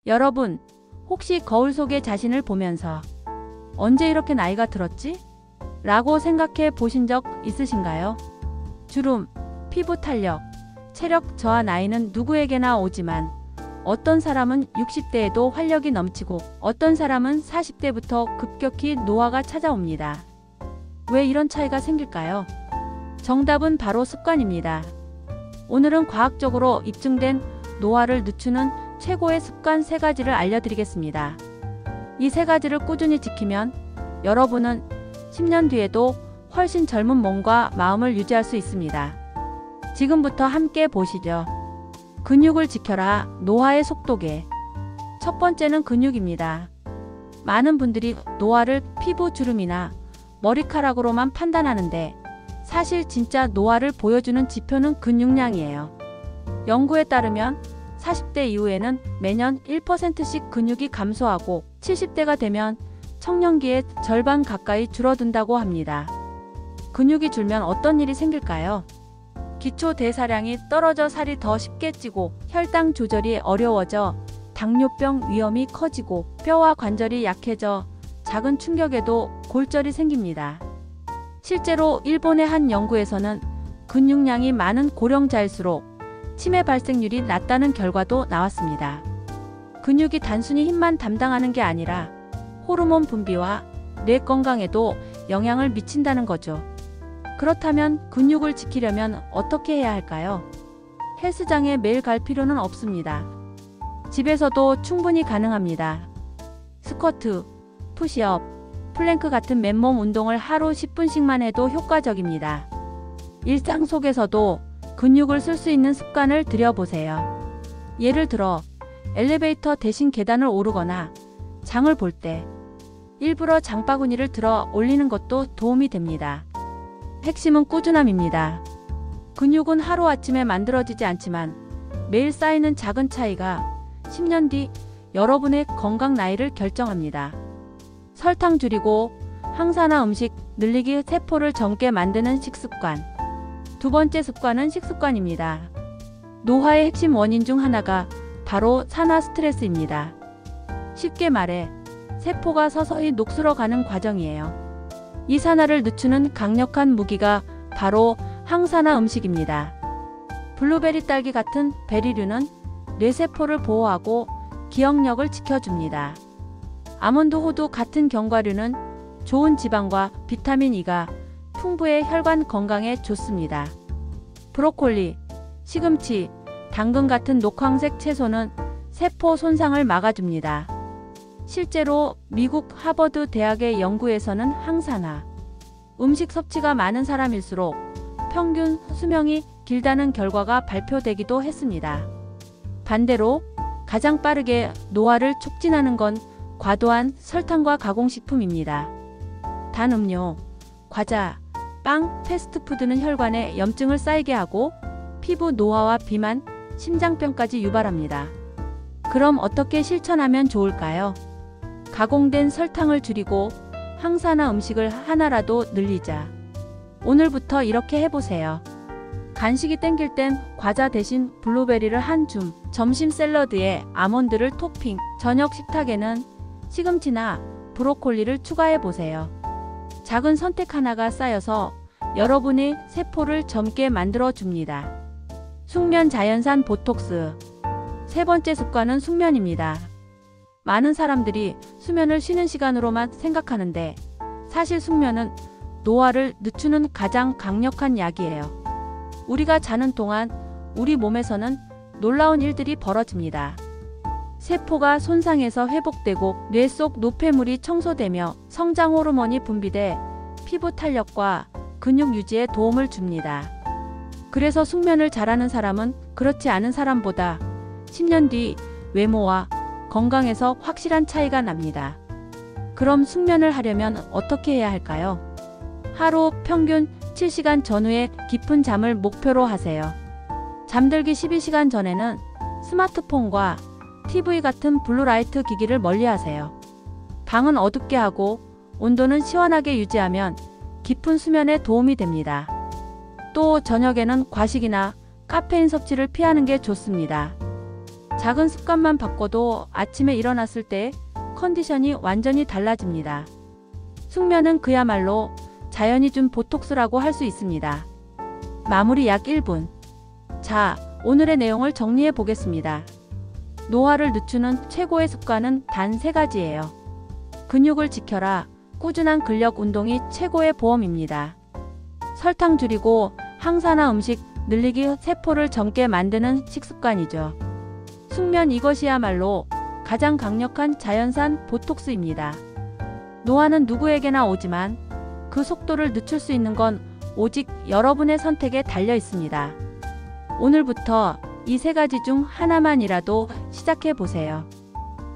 여러분, 혹시 거울 속의 자신을 보면서 언제 이렇게 나이가 들었지? 라고 생각해 보신 적 있으신가요? 주름, 피부 탄력, 체력 저하 나이는 누구에게나 오지만 어떤 사람은 60대에도 활력이 넘치고 어떤 사람은 40대부터 급격히 노화가 찾아옵니다. 왜 이런 차이가 생길까요? 정답은 바로 습관입니다. 오늘은 과학적으로 입증된 노화를 늦추는 최고의 습관 3가지를 알려드리겠습니다. 이 3가지를 꾸준히 지키면 여러분은 10년 뒤에도 훨씬 젊은 몸과 마음을 유지할 수 있습니다. 지금부터 함께 보시죠. 근육을 지켜라, 노화의 속도계. 첫 번째는 근육입니다. 많은 분들이 노화를 피부 주름이나 머리카락으로만 판단하는데 사실 진짜 노화를 보여주는 지표는 근육량이에요. 연구에 따르면 40대 이후에는 매년 1%씩 근육이 감소하고 70대가 되면 청년기의 절반 가까이 줄어든다고 합니다. 근육이 줄면 어떤 일이 생길까요? 기초 대사량이 떨어져 살이 더 쉽게 찌고 혈당 조절이 어려워져 당뇨병 위험이 커지고 뼈와 관절이 약해져 작은 충격에도 골절이 생깁니다. 실제로 일본의 한 연구에서는 근육량이 많은 고령자일수록 치매 발생률이 낮다는 결과도 나왔습니다. 근육이 단순히 힘만 담당하는 게 아니라 호르몬 분비와 뇌 건강에도 영향을 미친다는 거죠. 그렇다면 근육을 지키려면 어떻게 해야 할까요? 헬스장에 매일 갈 필요는 없습니다. 집에서도 충분히 가능합니다. 스쿼트, 푸시업, 플랭크 같은 맨몸 운동을 하루 10분씩만 해도 효과적입니다. 일상 속에서도 근육을 쓸 수 있는 습관을 들여보세요. 예를 들어 엘리베이터 대신 계단을 오르거나 장을 볼 때 일부러 장바구니를 들어 올리는 것도 도움이 됩니다. 핵심은 꾸준함입니다. 근육은 하루아침에 만들어지지 않지만 매일 쌓이는 작은 차이가 10년 뒤 여러분의 건강 나이를 결정합니다. 설탕 줄이고 항산화 음식 늘리기 세포를 젊게 만드는 식습관. 두 번째 습관은 식습관입니다. 노화의 핵심 원인 중 하나가 바로 산화 스트레스입니다. 쉽게 말해 세포가 서서히 녹슬어가는 과정이에요. 이 산화를 늦추는 강력한 무기가 바로 항산화 음식입니다. 블루베리 딸기 같은 베리류는 뇌세포를 보호하고 기억력을 지켜줍니다. 아몬드 호두 같은 견과류는 좋은 지방과 비타민 E가 풍부해 혈관 건강에 좋습니다. 브로콜리, 시금치, 당근 같은 녹황색 채소는 세포 손상을 막아줍니다. 실제로 미국 하버드 대학의 연구에서는 항산화 음식 섭취가 많은 사람일수록 평균 수명이 길다는 결과가 발표되기도 했습니다. 반대로 가장 빠르게 노화를 촉진하는 건 과도한 설탕과 가공식품입니다. 단 음료, 과자, 빵, 패스트푸드는 혈관에 염증을 쌓이게 하고 피부 노화와 비만, 심장병까지 유발합니다. 그럼 어떻게 실천하면 좋을까요? 가공된 설탕을 줄이고 항산화 음식을 하나라도 늘리자. 오늘부터 이렇게 해보세요. 간식이 땡길 땐 과자 대신 블루베리를 한 줌, 점심 샐러드에 아몬드를 토핑, 저녁 식탁에는 시금치나 브로콜리를 추가해보세요. 작은 선택 하나가 쌓여서 여러분의 세포를 젊게 만들어줍니다. 숙면 자연산 보톡스. 세 번째 습관은 숙면입니다. 많은 사람들이 수면을 쉬는 시간으로만 생각하는데 사실 숙면은 노화를 늦추는 가장 강력한 약이에요. 우리가 자는 동안 우리 몸에서는 놀라운 일들이 벌어집니다. 세포가 손상해서 회복되고 뇌 속 노폐물이 청소되며 성장 호르몬이 분비돼 피부 탄력과 근육 유지에 도움을 줍니다. 그래서 숙면을 잘하는 사람은 그렇지 않은 사람보다 10년 뒤 외모와 건강에서 확실한 차이가 납니다. 그럼 숙면을 하려면 어떻게 해야 할까요? 하루 평균 7시간 전후에 깊은 잠을 목표로 하세요. 잠들기 12시간 전에는 스마트폰과 TV 같은 블루라이트 기기를 멀리하세요. 방은 어둡게 하고 온도는 시원하게 유지하면 깊은 수면에 도움이 됩니다. 또 저녁에는 과식이나 카페인 섭취를 피하는 게 좋습니다. 작은 습관만 바꿔도 아침에 일어났을 때 컨디션이 완전히 달라집니다. 숙면은 그야말로 자연이 준 보톡스라고 할 수 있습니다. 마무리 약 1분. 자, 오늘의 내용을 정리해 보겠습니다. 노화를 늦추는 최고의 습관은 단 3가지예요. 근육을 지켜라. 꾸준한 근력 운동이 최고의 보험입니다. 설탕 줄이고 항산화 음식 늘리기, 세포를 젊게 만드는 식습관이죠. 숙면, 이것이야말로 가장 강력한 자연산 보톡스입니다. 노화는 누구에게나 오지만 그 속도를 늦출 수 있는 건 오직 여러분의 선택에 달려 있습니다. 오늘부터 이 3가지 중 하나만이라도 시작해 보세요.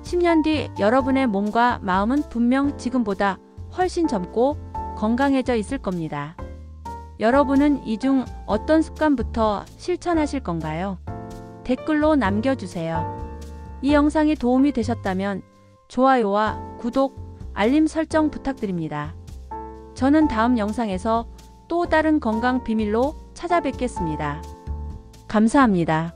10년 뒤 여러분의 몸과 마음은 분명 지금보다 훨씬 젊고 건강해져 있을 겁니다. 여러분은 이 중 어떤 습관부터 실천하실 건가요? 댓글로 남겨주세요. 이 영상이 도움이 되셨다면 좋아요와 구독, 알림 설정 부탁드립니다. 저는 다음 영상에서 또 다른 건강 비밀로 찾아뵙겠습니다. 감사합니다.